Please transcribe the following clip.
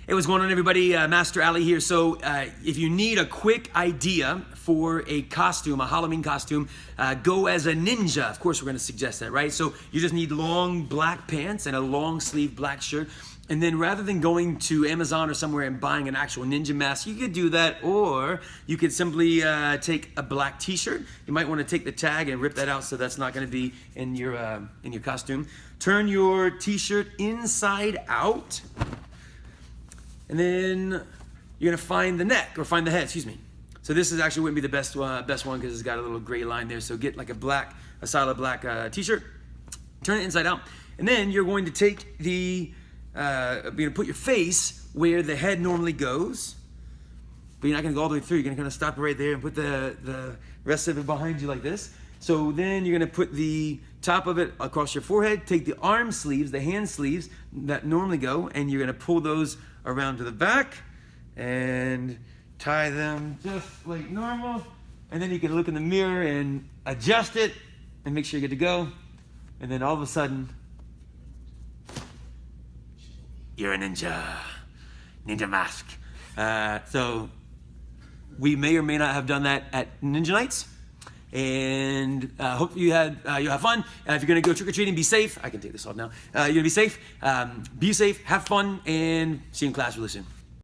Hey, what's going on, everybody? Master Ali here. So if you need a quick idea for a costume, a Halloween costume, go as a ninja. Of course, we're going to suggest that, right? So you just need long black pants and a long sleeve black shirt. And then rather than going to Amazon or somewhere and buying an actual ninja mask, you could do that, or you could simply take a black t-shirt. You might want to take the tag and rip that out so that's not going to be in your costume. Turn your t-shirt inside out. And then you're gonna find the neck, or find the head, excuse me. So this actually wouldn't be the best one because it's got a little gray line there. So get like a solid black t-shirt, turn it inside out. And then you're going to take you're gonna put your face where the head normally goes, but you're not gonna go all the way through. You're gonna kind of stop it right there and put the rest of it behind you like this. So then you're gonna put the top of it across your forehead, take the arm sleeves, the hand sleeves that normally go, and you're gonna pull those around to the back and tie them just like normal. And then you can look in the mirror and adjust it and make sure you're good to go. And then all of a sudden, you're a ninja mask. So we may or may not have done that at Ninja Nights. And hope you'll have fun. If you're gonna go trick-or-treating, be safe. I can take this off now. You're gonna be safe. Be safe, have fun, and see you in class really soon.